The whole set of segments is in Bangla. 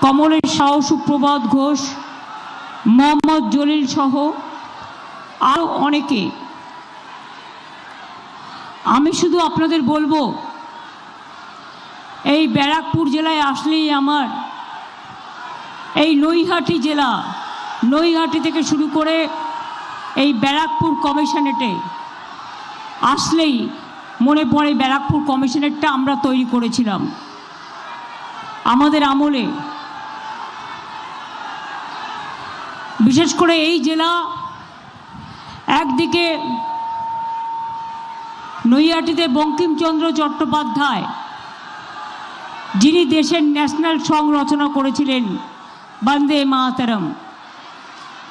কমলের শাহ, সুপ্রভাত ঘোষ, মোহাম্মদ জলিল সহ আরও অনেকে। আমি শুধু আপনাদের বলবো, এই ব্যারাকপুর জেলায় আসলেই আমার এই নৈহাটি জেলা, নৈহাটি থেকে শুরু করে এই ব্যারাকপুর কমিশনারেটে আসলেই মনে পড়ে ব্যারাকপুর কমিশনারেটটা আমরা তৈরি করেছিলাম আমাদের আমলে। বিশেষ করে এই জেলা একদিকে নৈহাটিতে বঙ্কিমচন্দ্র চট্টোপাধ্যায়, যিনি দেশের ন্যাশনাল সং রচনা করেছিলেন বন্দে মাতরম,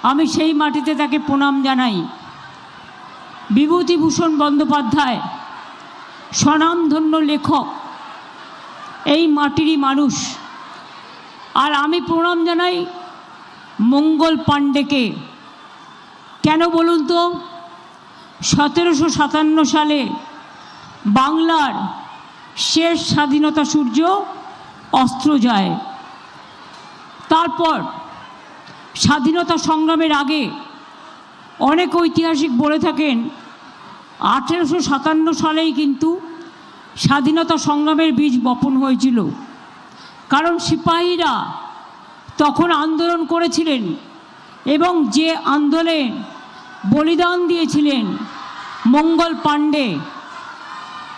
আমি সেই মাটিতে তাকে প্রণাম জানাই। বিভূতিভূষণ বন্দ্যোপাধ্যায় স্বনামধন্য লেখক, এই মাটিরই মানুষ। আর আমি প্রণাম জানাই মঙ্গল পাণ্ডেকে। কেন বলুন তো? 1757 সালে বাংলার শেষ স্বাধীনতা সূর্য অস্ত যায়। তারপর স্বাধীনতা সংগ্রামের আগে অনেক ঐতিহাসিক বলে থাকেন 1857 সালেই কিন্তু স্বাধীনতা সংগ্রামের বীজ বপন হয়েছিল। কারণ সিপাহীরা তখন আন্দোলন করেছিলেন এবং যে আন্দোলনে বলিদান দিয়েছিলেন मंगल पांडे,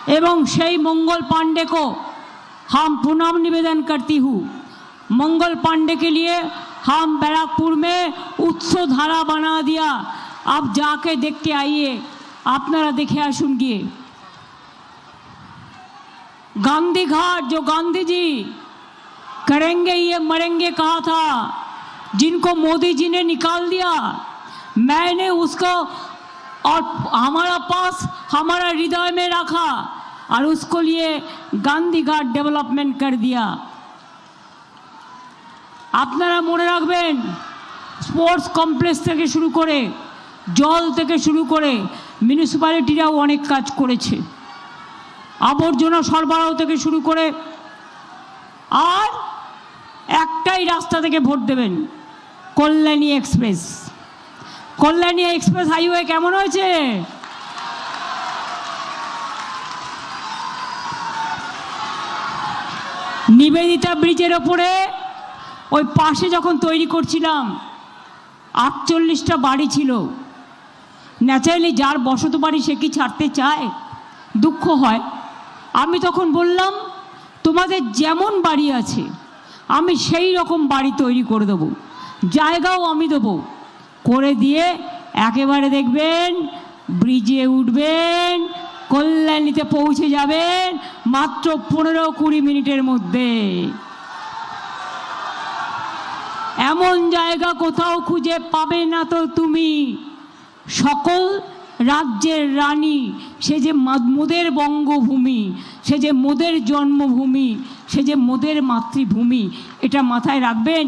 एवं সেই मंगल पांडे को हम प्रणाम निवेदन करती हूँ। मंगल पांडे के लिए हम बैराकपुर में उत्सव धारा बना दिया। आप जाके देख के आइए, आपनारा देखे आसुन गिए। गांधी घाट जो गांधी जी करेंगे ये मरेंगे कहा था, जिनको मोदी जी ने निकाल दिया, मैंने उसको और हमारा पास हमारा हृदय में रखा और उसको लिए गांधी घाट डेवलपमेंट कर दिया। আপনারা মনে রাখবেন, স্পোর্টস কমপ্লেক্স থেকে শুরু করে জল থেকে শুরু করে মিউনিসিপ্যালিটিরাও অনেক কাজ করেছে, আবর্জনা সরবরাহ থেকে শুরু করে। আর একটাই রাস্তা থেকে ভোট দেবেন, Kalyani express. Kalyani express highway কেমন হয়েছে? নিবেদিতা ব্রিজের ওপরে ওই পাশে যখন তৈরি করছিলাম 48টা বাড়ি ছিল। ন্যাচারালি যার বসত বাড়ি সে কি ছাড়তে চায়? দুঃখ হয়। আমি তখন বললাম, তোমাদের যেমন বাড়ি আছে আমি সেই রকম বাড়ি তৈরি করে দেবো, জায়গাও আমি দেবো। করে দিয়ে একেবারে দেখবেন ব্রিজে উঠবেন, কল্যাণীতে পৌঁছে যাবেন মাত্র 15-20 মিনিটের মধ্যে। এমন জায়গা কোথাও খুঁজে পাবে না তো তুমি। সকল রাজ্যের রানী, সে যে মোদের বঙ্গভূমি, সে যে মোদের জন্মভূমি, সে যে মোদের মাতৃভূমি, এটা মাথায় রাখবেন।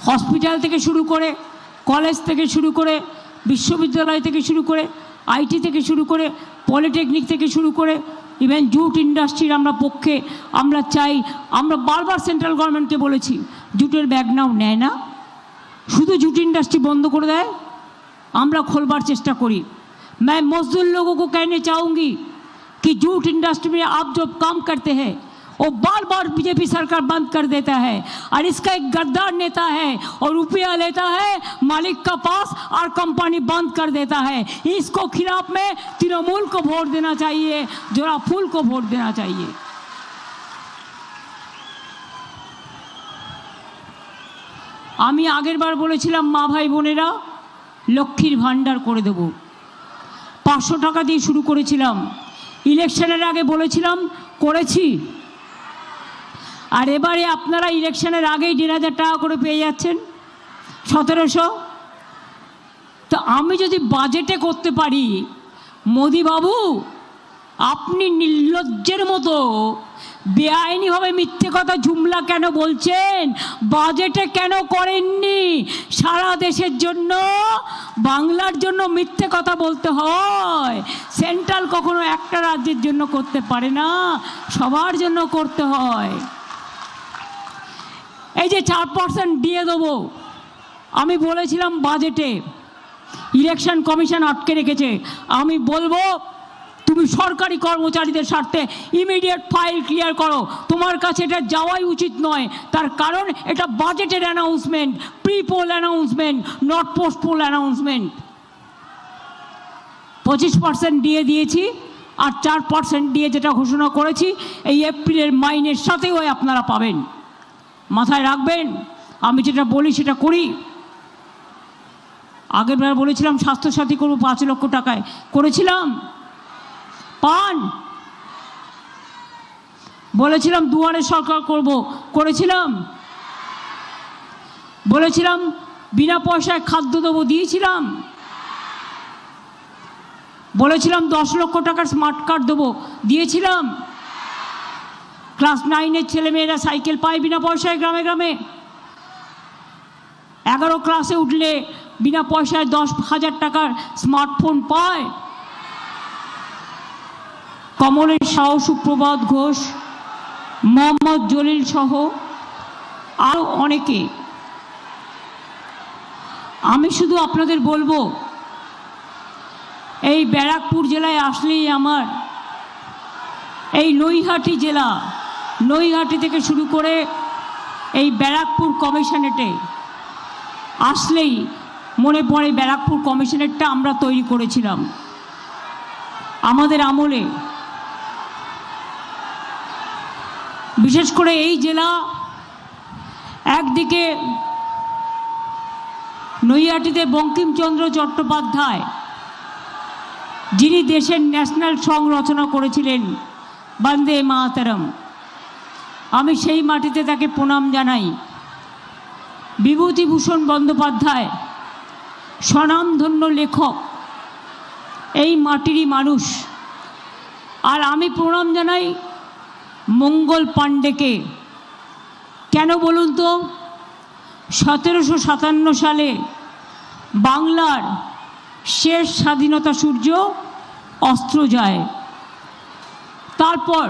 হসপিটাল থেকে শুরু করে, কলেজ থেকে শুরু করে, বিশ্ববিদ্যালয় থেকে শুরু করে, আইটি থেকে শুরু করে, পলিটেকনিক থেকে শুরু করে, ইভেন জুট ইন্ডাস্ট্রির আমরা পক্ষে। আমরা চাই, আমরা বারবার সেন্ট্রাল গভর্নমেন্টকে বলেছি, জুটের ব্যাগ নাও নেয় না, শুধু জুট इंडस्ट्री बंद कर दे, আমরা खोलবার চেষ্টা করি। मैं मजदूर लोगों को कहने चाहूँगी कि जूट इंडस्ट्री में आप जो काम करते हैं वो बार बार बीजेपी सरकार बंद कर देता है, और इसका एक गद्दार नेता है और रुपया लेता है मालिक का पास और कंपनी बंद कर देता है। इसको खिलाफ में तृणमूल को वोट देना चाहिए, जोड़ा फूल को वोट देना चाहिए। আমি আগের বার বলেছিলাম মা ভাই বোনেরা লক্ষ্মীর ভান্ডার করে দেব। 500 টাকা দিয়ে শুরু করেছিলাম, ইলেকশনের আগে বলেছিলাম, করেছি। আর এবারে আপনারা ইলেকশনের আগেই 1,500 টাকা করে পেয়ে যাচ্ছেন, 1700। তো আমি যদি বাজেটে করতে পারি, মোদি বাবু আপনি নির্লজ্জের মতো বেআইনিভাবে মিথ্যে কথা জুমলা কেন বলছেন? বাজেটে কেন করেননি? সারা দেশের জন্য, বাংলার জন্য মিথ্যে কথা বলতে হয়। সেন্ট্রাল কখনো একটা রাজ্যের জন্য করতে পারে না, সবার জন্য করতে হয়। এই যে 4% দিয়ে দেবো, আমি বলেছিলাম বাজেটে, ইলেকশন কমিশন আটকে রেখেছে। আমি বলবো তুমি সরকারি কর্মচারীদের স্বার্থে ইমিডিয়েট ফাইল ক্লিয়ার করো। তোমার কাছে এটা যাওয়াই উচিত নয়, তার কারণ এটা বাজেটের announcement, pre poll announcement, not post poll announcement. 25% দিয়ে দিয়েছি, আর 4% দিয়ে যেটা ঘোষণা করেছি এই এপ্রিলের মাইনের সাথেও আপনারা পাবেন। মাথায় রাখবেন, আমি যেটা বলি সেটা করি। আগের বার বলেছিলাম স্বাস্থ্যসাথী করবো 5 লক্ষ টাকায়, করেছিলাম? পান। বলেছিলাম দুয়ারে সরকার করব, করেছিলাম? বলেছিলাম বিনা পয়সায় খাদ্য দেবো, দিয়েছিলাম? বলেছিলাম 10 লক্ষ টাকার স্মার্ট কার্ড দেবো, দিয়েছিলাম? ক্লাস 9-এর ছেলেমেয়েরা সাইকেল পায় বিনা পয়সায় গ্রামে গ্রামে। 11 ক্লাসে উঠলে বিনা পয়সায় 10,000 টাকার স্মার্টফোন পায়। কমলের সাহ, সুপ্রভাত ঘোষ, মোহাম্মদ জলিল সহ আরও অনেকে। আমি শুধু আপনাদের বলবো, এই ব্যারাকপুর জেলায় আসলেই আমার এই নৈহাটি জেলা, নৈহাটি থেকে শুরু করে এই ব্যারাকপুর কমিশনারেটে আসলেই মনে পড়ে ব্যারাকপুর কমিশনারেটটা আমরা তৈরি করেছিলাম আমাদের আমলে। বিশেষ করে এই জেলা একদিকে নৈহাটিতে বঙ্কিমচন্দ্র চট্টোপাধ্যায়, যিনি দেশের ন্যাশনাল সং রচনা করেছিলেন বন্দে মাতরম, আমি সেই মাটিতে তাকে প্রণাম জানাই। বিভূতিভূষণ বন্দ্যোপাধ্যায় স্বনামধন্য লেখক, এই মাটিরই মানুষ। আর আমি প্রণাম জানাই মঙ্গল পাণ্ডেকে। কেন বলুন তো? 1757 সালে বাংলার শেষ স্বাধীনতা সূর্য অস্ত যায়। তারপর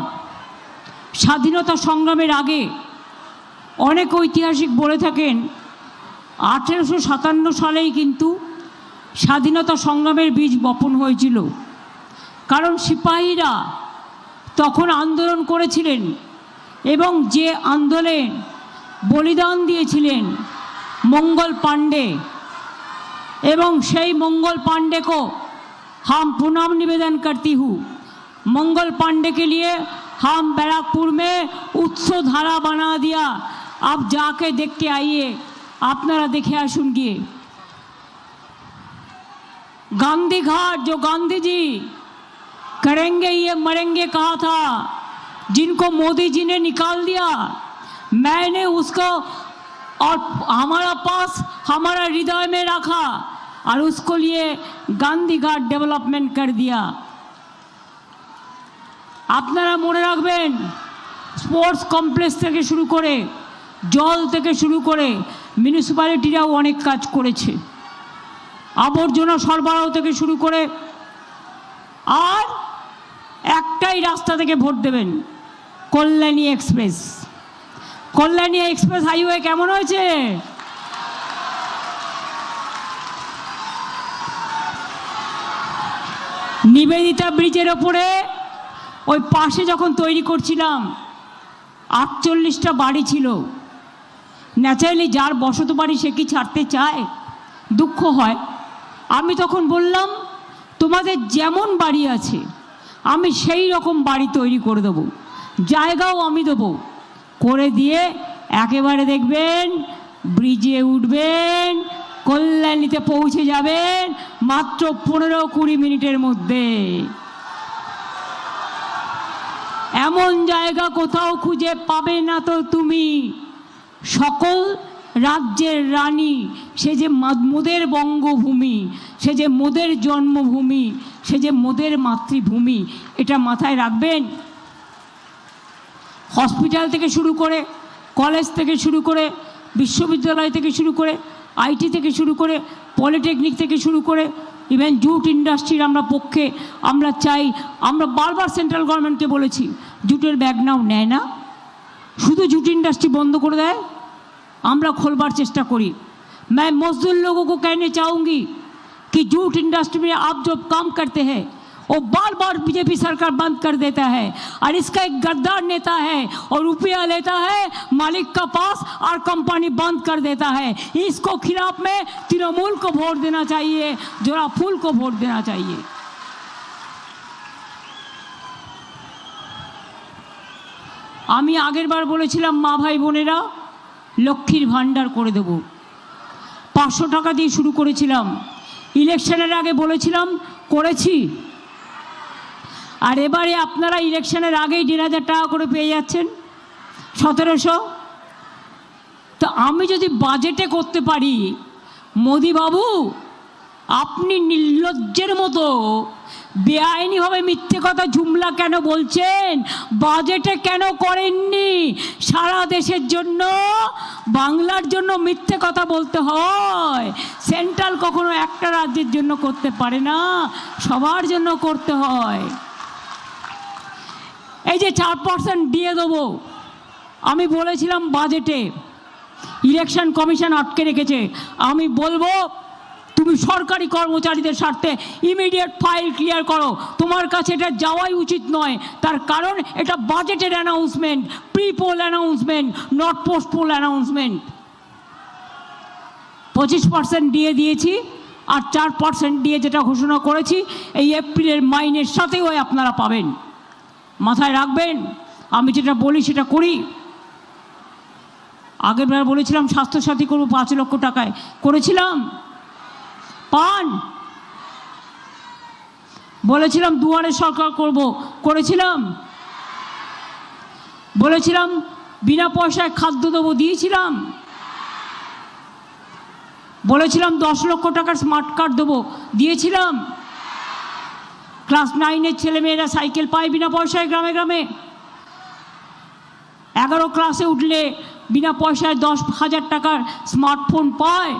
স্বাধীনতা সংগ্রামের আগে অনেক ঐতিহাসিক বলে থাকেন 1857 সালেই কিন্তু স্বাধীনতা সংগ্রামের বীজ বপন হয়েছিল। কারণ সিপাহীরা তখন আন্দোলন করেছিলেন এবং যে আন্দোলনে বলিদান দিয়েছিলেন मंगल पांडे, एवं সেই मंगल पांडे को हम प्रणाम निवेदन करती हूँ। मंगल पांडे के लिए हम बैराकपुर में उत्सव धारा बना दिया। आप जाके देख के आइए, आपनारा देखे आसुन गिए। गांधी घाट जो गांधी जी करेंगे ये मरेंगे कहा था, जिनको मोदी जी ने निकाल दिया, मैंने उसको और हमारा पास हमारा हृदय में रखा और उसको लिए गांधी घाट डेवलपमेंट कर दिया। আপনারা মনে রাখবেন, স্পোর্টস কমপ্লেক্স থেকে শুরু করে জল থেকে শুরু করে মিউনিসিপ্যালিটিরাও অনেক কাজ করেছে, আবর্জনা সরবরাহ থেকে শুরু করে। আর একটাই রাস্তা থেকে ভোট দেবেন, Kalyani express. Kalyani express highway কেমন হয়েছে? নিবেদিতা ব্রিজের ওপরে ওই পাশে যখন তৈরি করছিলাম 48টা বাড়ি ছিল। ন্যাচারালি যার বসত বাড়ি সে কি ছাড়তে চায়? দুঃখ হয়। আমি তখন বললাম, তোমাদের যেমন বাড়ি আছে আমি সেই রকম বাড়ি তৈরি করে দেবো, জায়গাও আমি দেবো। করে দিয়ে একেবারে দেখবেন ব্রিজে উঠবেন, কল্যাণীতে পৌঁছে যাবেন মাত্র 15-20 মিনিটের মধ্যে। এমন জায়গা কোথাও খুঁজে পাবে না তো তুমি। সকল রাজ্যের রানী, সে যে মোদের বঙ্গভূমি, সে যে মোদের জন্মভূমি, সে যে মোদের মাতৃভূমি, এটা মাথায় রাখবেন। হসপিটাল থেকে শুরু করে, কলেজ থেকে শুরু করে, বিশ্ববিদ্যালয় থেকে শুরু করে, আইটি থেকে শুরু করে, পলিটেকনিক থেকে শুরু করে, ইভেন জুট ইন্ডাস্ট্রির আমরা পক্ষে। আমরা চাই, আমরা বারবার সেন্ট্রাল গভর্নমেন্টকে বলেছি, জুটের ব্যাগ নাও নেয় না, শুধু জুট ইন্ডাস্ট্রি বন্ধ করে দেয়। আমরা खोलবার চেষ্টা করি। मैं मजदूर लोगों को कहने चाहूँगी कि जूट इंडस्ट्री में आप जो काम करते हैं वो बार बार बीजेपी सरकार बंद कर देता है और इसका एक गद्दार नेता है और रुपया लेता है मालिक का पास और कंपनी बंद कर देता है। इसको खिलाफ में तृणमूल को वोट देना चाहिए, जोड़ा फूल को वोट देना चाहिए। আমি আগের বার বলেছিলাম মা ভাই বোনেরা লক্ষ্মীর ভান্ডার করে দেব, 500 টাকা দিয়ে শুরু করেছিলাম। ইলেকশনের আগে বলেছিলাম, করেছি। আর এবারে আপনারা ইলেকশনের আগেই 1,500 টাকা করে পেয়ে যাচ্ছেন, 1700। তো আমি যদি বাজেটে করতে পারি, মোদি বাবু আপনি নির্লজ্জের মতো বেআইনিভাবে মিথ্যে কথা জুমলা কেন বলছেন? বাজেটে কেন করেননি? সারা দেশের জন্য, বাংলার জন্য মিথ্যে কথা বলতে হয়। সেন্ট্রাল কখনো একটা রাজ্যের জন্য করতে পারে না, সবার জন্য করতে হয়। এই যে 4% দিয়ে দেবো, আমি বলেছিলাম বাজেটে, ইলেকশন কমিশন আটকে রেখেছে। আমি বলবো তুমি সরকারি কর্মচারীদের স্বার্থে ইমিডিয়েট ফাইল ক্লিয়ার করো। তোমার কাছে এটা যাওয়াই উচিত নয়, তার কারণ এটা বাজেটের announcement, pre poll announcement, not post poll announcement. 25% দিয়ে দিয়েছি, আর 4% দিয়ে যেটা ঘোষণা করেছি এই এপ্রিলের মাইনের সাথেও আপনারা পাবেন। মাথায় রাখবেন, আমি যেটা বলি সেটা করি। আগের বার বলেছিলাম স্বাস্থ্যসাথী করবো 5 লক্ষ টাকায়, করেছিলাম? পান। বলেছিলাম দুয়ারে সরকার করব, করেছিলাম? বলেছিলাম বিনা পয়সায় খাদ্য দেবো, দিয়েছিলাম? বলেছিলাম 10 লক্ষ টাকার স্মার্ট কার্ড দেবো, দিয়েছিলাম? ক্লাস 9-এর ছেলেমেয়েরা সাইকেল পায় বিনা পয়সায় গ্রামে গ্রামে। 11 ক্লাসে উঠলে বিনা পয়সায় 10,000 টাকার স্মার্টফোন পায়।